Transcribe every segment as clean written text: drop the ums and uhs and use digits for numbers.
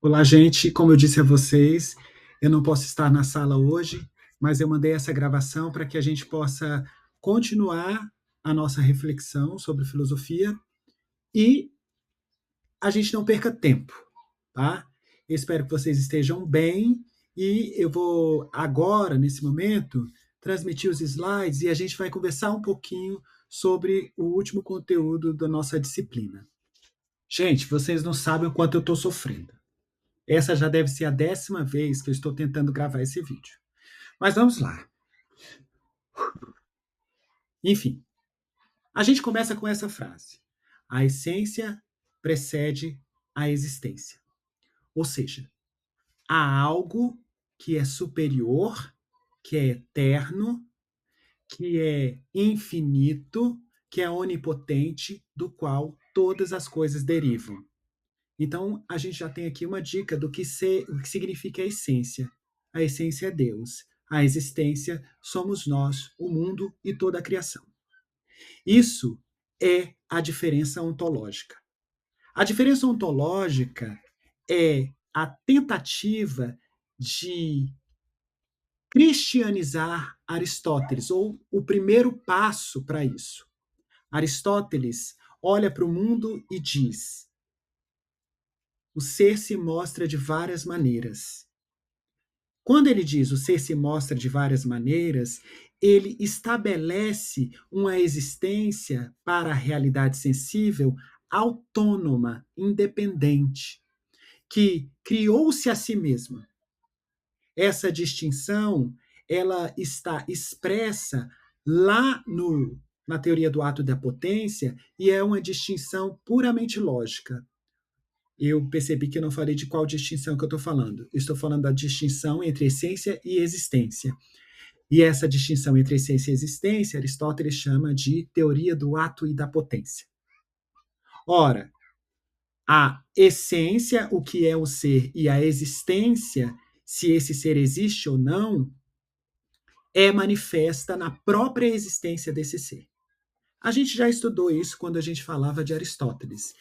Olá, gente. Como eu disse a vocês, eu não posso estar na sala hoje, mas eu mandei essa gravação para que a gente possa continuar a nossa reflexão sobre filosofia e a gente não perca tempo, tá? Eu espero que vocês estejam bem e eu vou agora, nesse momento, transmitir os slides e a gente vai conversar um pouquinho sobre o último conteúdo da nossa disciplina. Gente, vocês não sabem o quanto eu estou sofrendo. Essa já deve ser a 10ª vez que eu estou tentando gravar esse vídeo. Mas vamos lá. Enfim, a gente começa com essa frase: a essência precede a existência. Ou seja, há algo que é superior, que é eterno, que é infinito, que é onipotente, do qual todas as coisas derivam. Então, a gente já tem aqui uma dica do que, o que significa a essência. A essência é Deus. A existência somos nós, o mundo e toda a criação. Isso é a diferença ontológica. A diferença ontológica é a tentativa de cristianizar Aristóteles, ou o primeiro passo para isso. Aristóteles olha para o mundo e diz: o ser se mostra de várias maneiras. Quando ele diz o ser se mostra de várias maneiras, ele estabelece uma existência para a realidade sensível autônoma, independente, que criou-se a si mesma. Essa distinção, ela está expressa lá na teoria do ato da potência e é uma distinção puramente lógica. Eu percebi que eu não falei de qual distinção que eu estou falando. Estou falando da distinção entre essência e existência. E essa distinção entre essência e existência, Aristóteles chama de teoria do ato e da potência. Ora, a essência, o que é o ser, e a existência, se esse ser existe ou não, é manifesta na própria existência desse ser. A gente já estudou isso quando a gente falava de Aristóteles.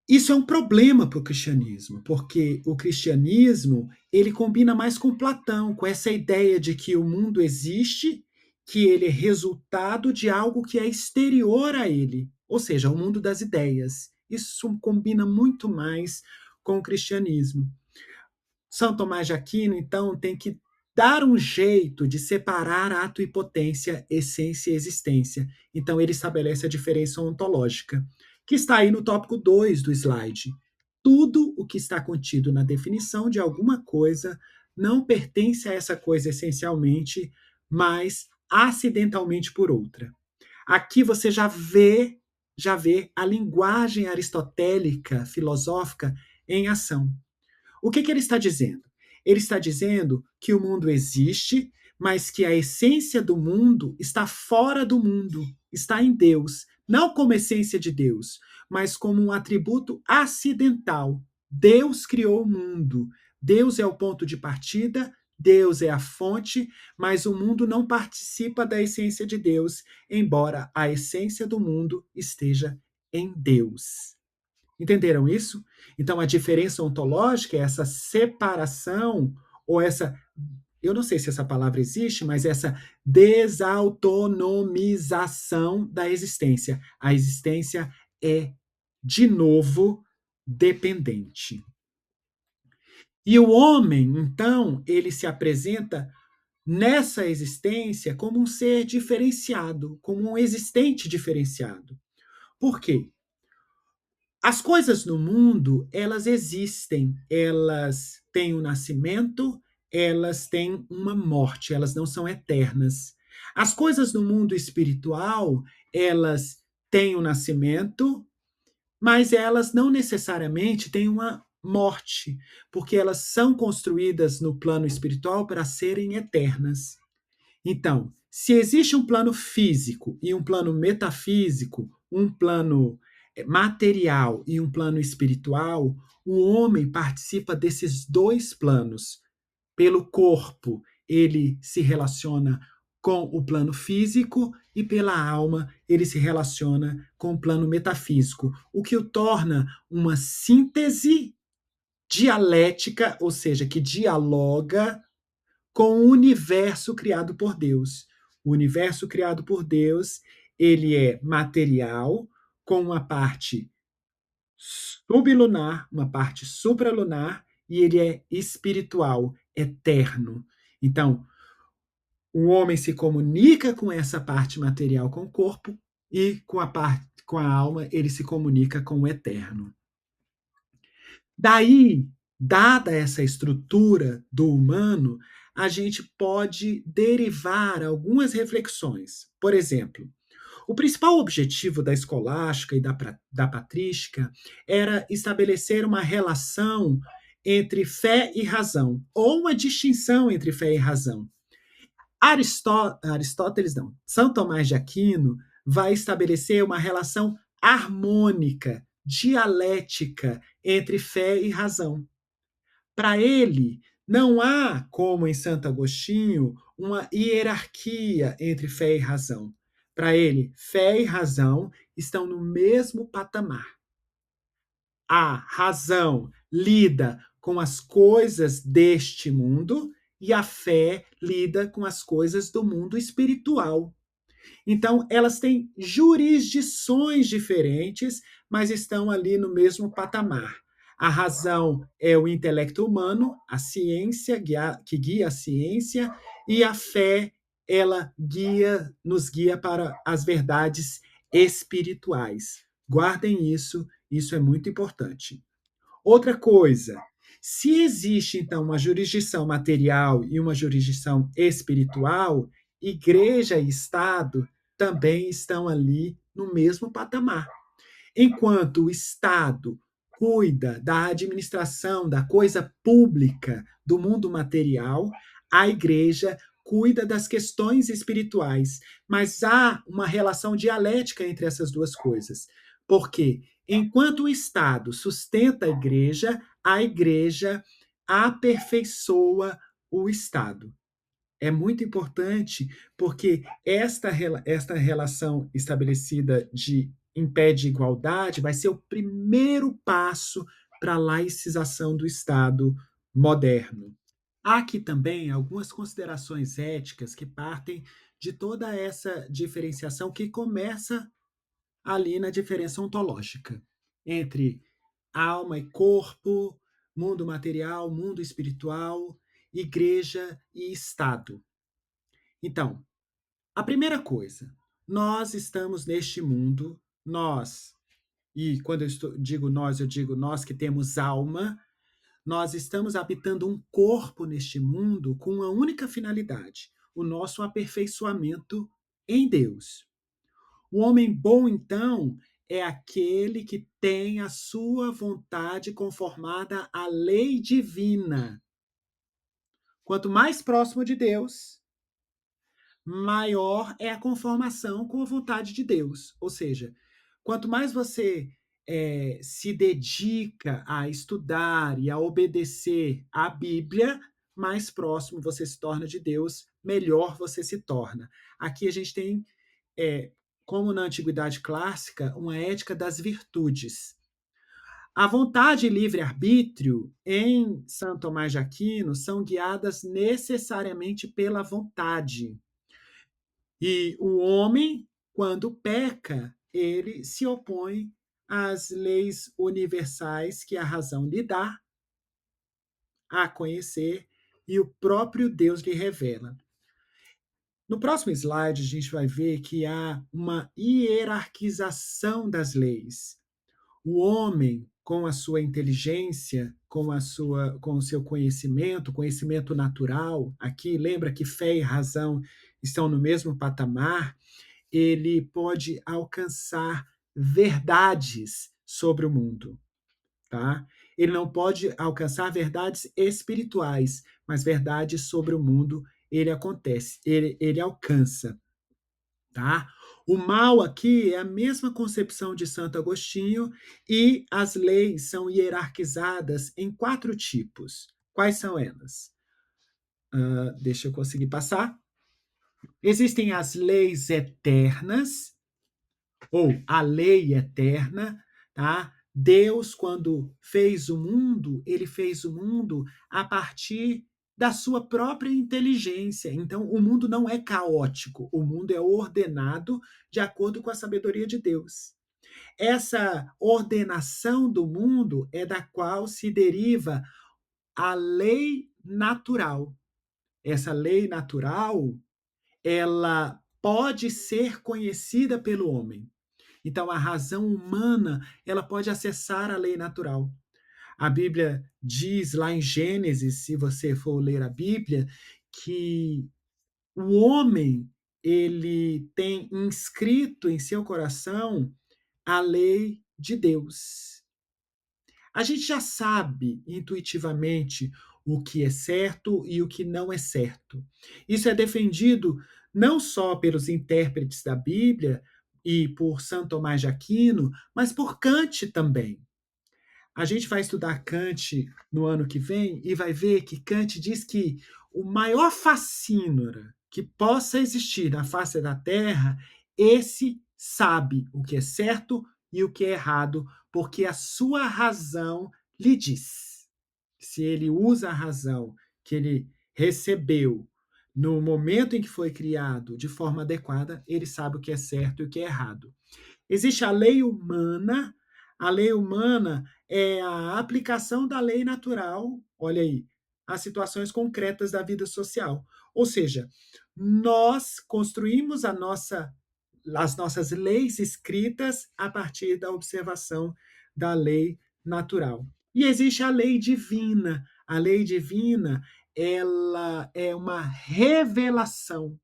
Isso é um problema para o cristianismo, porque o cristianismo ele combina mais com Platão, com essa ideia de que o mundo existe, que ele é resultado de algo que é exterior a ele, ou seja, o mundo das ideias. Isso combina muito mais com o cristianismo. São Tomás de Aquino, então, tem que dar um jeito de separar ato e potência, essência e existência. Então, ele estabelece a diferença ontológica, que está aí no tópico 2 do slide. Tudo o que está contido na definição de alguma coisa não pertence a essa coisa essencialmente, mas acidentalmente por outra. Aqui você já vê a linguagem aristotélica, filosófica em ação. O que ele está dizendo? Ele está dizendo que o mundo existe, mas que a essência do mundo está fora do mundo, está em Deus, não como essência de Deus, mas como um atributo acidental. Deus criou o mundo, Deus é o ponto de partida, Deus é a fonte, mas o mundo não participa da essência de Deus, embora a essência do mundo esteja em Deus. Entenderam isso? Então, a diferença ontológica é essa separação, ou essa, eu não sei se essa palavra existe, mas essa desautonomização da existência. A existência é, de novo, dependente. E o homem, então, ele se apresenta nessa existência como um ser diferenciado, como um existente diferenciado. Por quê? As coisas no mundo, elas existem, elas têm um nascimento, elas têm uma morte, elas não são eternas. As coisas no mundo espiritual, elas têm um nascimento, mas elas não necessariamente têm uma morte, porque elas são construídas no plano espiritual para serem eternas. Então, se existe um plano físico e um plano metafísico, um plano material e um plano espiritual, o homem participa desses dois planos. Pelo corpo, ele se relaciona com o plano físico e pela alma ele se relaciona com o plano metafísico, o que o torna uma síntese dialética, ou seja, que dialoga com o universo criado por Deus. O universo criado por Deus, ele é material, com uma parte sublunar, uma parte supralunar, e ele é espiritual, eterno. Então, o homem se comunica com essa parte material, com o corpo, e com a alma, ele se comunica com o eterno. Daí, dada essa estrutura do humano, a gente pode derivar algumas reflexões. Por exemplo, o principal objetivo da escolástica e da patrística era estabelecer uma relação entre fé e razão, ou uma distinção entre fé e razão. Aristóteles não, São Tomás de Aquino vai estabelecer uma relação harmônica, dialética entre fé e razão. Para ele, não há, como em Santo Agostinho, uma hierarquia entre fé e razão. Para ele, fé e razão estão no mesmo patamar. A razão lida com as coisas deste mundo e a fé lida com as coisas do mundo espiritual. Então, elas têm jurisdições diferentes, mas estão ali no mesmo patamar. A razão é o intelecto humano, a ciência que guia a ciência, e a fé ela nos guia para as verdades espirituais. Guardem isso, isso é muito importante. Outra coisa, se existe então uma jurisdição material e uma jurisdição espiritual, igreja e Estado também estão ali no mesmo patamar. Enquanto o Estado cuida da administração da coisa pública do mundo material, a igreja cuida das questões espirituais. Mas há uma relação dialética entre essas duas coisas. Porque enquanto o Estado sustenta a igreja aperfeiçoa o Estado. É muito importante porque esta relação estabelecida de em pé de igualdade vai ser o primeiro passo para a laicização do Estado moderno. Há aqui também algumas considerações éticas que partem de toda essa diferenciação que começa ali na diferença ontológica entre alma e corpo, mundo material, mundo espiritual, igreja e Estado. Então, a primeira coisa, nós estamos neste mundo, nós, e quando eu digo nós que temos alma, nós estamos habitando um corpo neste mundo com uma única finalidade, o nosso aperfeiçoamento em Deus. O homem bom, então, é aquele que tem a sua vontade conformada à lei divina. Quanto mais próximo de Deus, maior é a conformação com a vontade de Deus. Ou seja, quanto mais você se dedica a estudar e a obedecer à Bíblia, mais próximo você se torna de Deus, melhor você se torna. Aqui a gente tem, como na Antiguidade Clássica, uma ética das virtudes. A vontade e livre-arbítrio, em Santo Tomás de Aquino, são guiadas necessariamente pela vontade. E o homem, quando peca, ele se opõe às leis universais que a razão lhe dá a conhecer e o próprio Deus lhe revela. No próximo slide, a gente vai ver que há uma hierarquização das leis. O homem, com a sua inteligência, com o seu conhecimento natural, aqui lembra que fé e razão estão no mesmo patamar, ele pode alcançar verdades sobre o mundo, tá? Ele não pode alcançar verdades espirituais, mas verdades sobre o mundo ele alcança, tá? O mal aqui é a mesma concepção de Santo Agostinho e as leis são hierarquizadas em 4 tipos. Quais são elas? Deixa eu conseguir passar. Existem as leis eternas, ou a lei eterna, tá? Deus, quando fez o mundo, ele fez o mundo a partir da sua própria inteligência. Então, o mundo não é caótico, o mundo é ordenado de acordo com a sabedoria de Deus. Essa ordenação do mundo é da qual se deriva a lei natural. Essa lei natural, ela pode ser conhecida pelo homem. Então, a razão humana, ela pode acessar a lei natural. A Bíblia diz lá em Gênesis, se você for ler a Bíblia, que o homem, ele tem inscrito em seu coração a lei de Deus. A gente já sabe intuitivamente o que é certo e o que não é certo. Isso é defendido não só pelos intérpretes da Bíblia e por Santo Tomás de Aquino, mas por Kant também. A gente vai estudar Kant no ano que vem e vai ver que Kant diz que o maior fascínora que possa existir na face da Terra, esse sabe o que é certo e o que é errado, porque a sua razão lhe diz. Se ele usa a razão que ele recebeu no momento em que foi criado de forma adequada, ele sabe o que é certo e o que é errado. Existe a lei humana. A lei humana é a aplicação da lei natural, olha aí, às situações concretas da vida social. Ou seja, nós construímos as nossas leis escritas a partir da observação da lei natural. E existe a lei divina. A lei divina, ela é uma revelação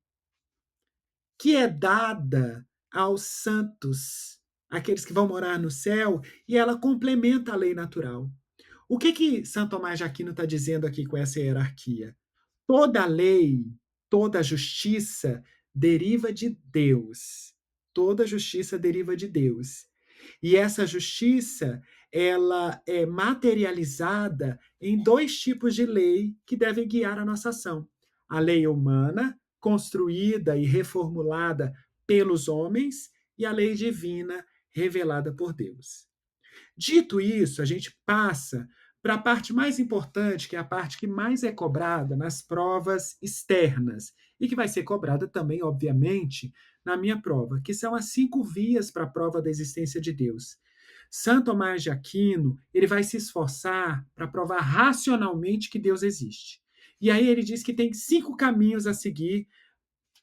que é dada aos santos, aqueles que vão morar no céu, e ela complementa a lei natural. O que Santo Tomás de Aquino está dizendo aqui com essa hierarquia? Toda lei, toda justiça deriva de Deus. Toda justiça deriva de Deus. E essa justiça, ela é materializada em dois tipos de lei que devem guiar a nossa ação. A lei humana, construída e reformulada pelos homens, e a lei divina, revelada por Deus. Dito isso, a gente passa para a parte mais importante, que é a parte que mais é cobrada nas provas externas, e que vai ser cobrada também, obviamente, na minha prova, que são as 5 vias para a prova da existência de Deus. Santo Tomás de Aquino, ele vai se esforçar para provar racionalmente que Deus existe. E aí ele diz que tem 5 caminhos a seguir,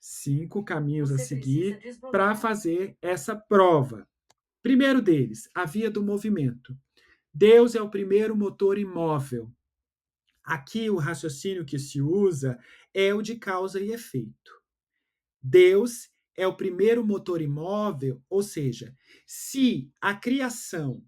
5 caminhos a seguir para fazer essa prova. Primeiro deles, a via do movimento. Deus é o primeiro motor imóvel. Aqui o raciocínio que se usa é o de causa e efeito. Deus é o primeiro motor imóvel, ou seja, se a criação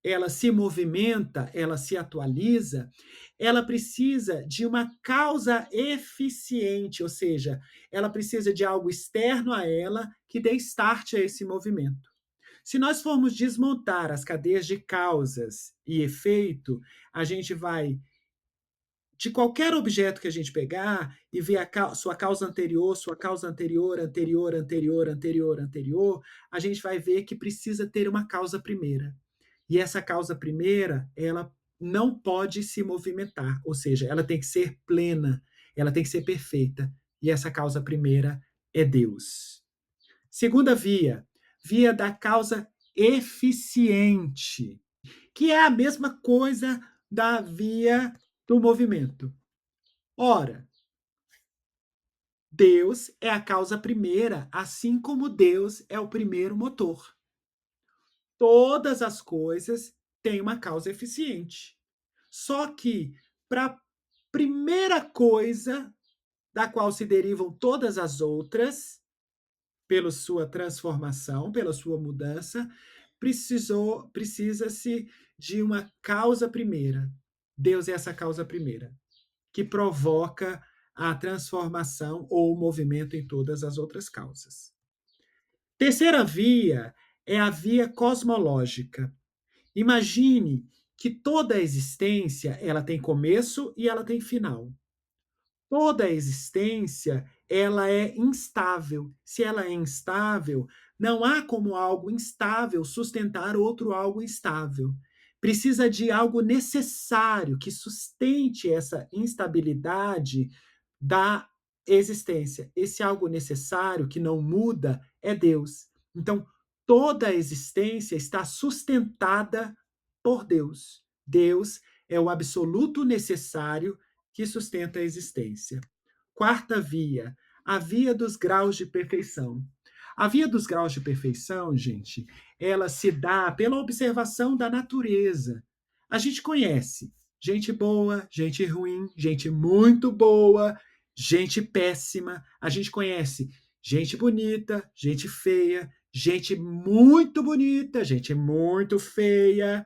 ela se movimenta, ela se atualiza, ela precisa de uma causa eficiente, ou seja, ela precisa de algo externo a ela que dê start a esse movimento. Se nós formos desmontar as cadeias de causas e efeito, a gente vai, de qualquer objeto que a gente pegar e ver sua causa anterior, sua causa anterior, anterior, anterior, anterior, anterior, a gente vai ver que precisa ter uma causa primeira. E essa causa primeira, ela não pode se movimentar, ou seja, ela tem que ser plena, ela tem que ser perfeita. E essa causa primeira é Deus. Segunda via, via da causa eficiente, que é a mesma coisa da via do movimento. Ora, Deus é a causa primeira, assim como Deus é o primeiro motor. Todas as coisas têm uma causa eficiente. Só que, para a primeira coisa da qual se derivam todas as outras, pela sua transformação, pela sua mudança, precisa-se de uma causa primeira. Deus é essa causa primeira, que provoca a transformação ou o movimento em todas as outras causas. Terceira via é a via cosmológica. Imagine que toda a existência ela tem começo e ela tem final. Toda a existência ela é instável. Se ela é instável, não há como algo instável sustentar outro algo instável. Precisa de algo necessário que sustente essa instabilidade da existência. Esse algo necessário que não muda é Deus. Então, toda a existência está sustentada por Deus. Deus é o absoluto necessário que sustenta a existência. Quarta via, a via dos graus de perfeição. A via dos graus de perfeição, gente, ela se dá pela observação da natureza. A gente conhece gente boa, gente ruim, gente muito boa, gente péssima. A gente conhece gente bonita, gente feia, gente muito bonita, gente muito feia.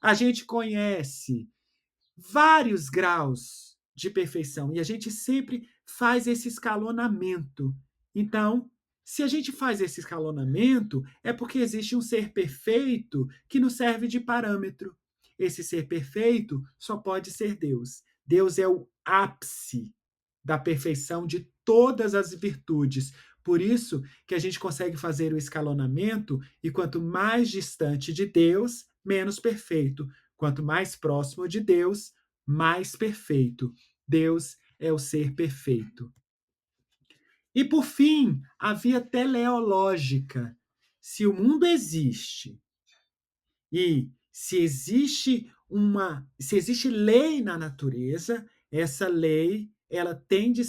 A gente conhece vários graus de perfeição e a gente sempre faz esse escalonamento. Então, se a gente faz esse escalonamento, é porque existe um ser perfeito que nos serve de parâmetro. Esse ser perfeito só pode ser Deus. Deus é o ápice da perfeição de todas as virtudes. Por isso que a gente consegue fazer o escalonamento e quanto mais distante de Deus, menos perfeito. Quanto mais próximo de Deus, mais perfeito. Deus é o ser perfeito. E por fim, a via teleológica. Se o mundo existe e se existe lei na natureza, essa lei ela tem de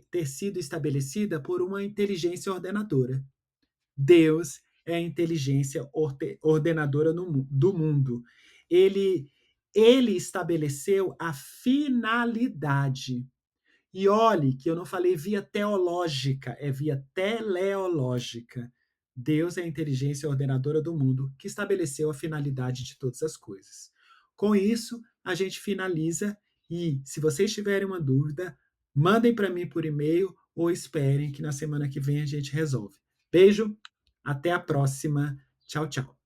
ter sido estabelecida por uma inteligência ordenadora. Deus é a inteligência ordenadora do mundo. Ele, ele estabeleceu a finalidade. E olhe que eu não falei via teológica, é via teleológica. Deus é a inteligência ordenadora do mundo que estabeleceu a finalidade de todas as coisas. Com isso, a gente finaliza e, se vocês tiverem uma dúvida, mandem para mim por e-mail ou esperem que na semana que vem a gente resolve. Beijo, até a próxima. Tchau, tchau.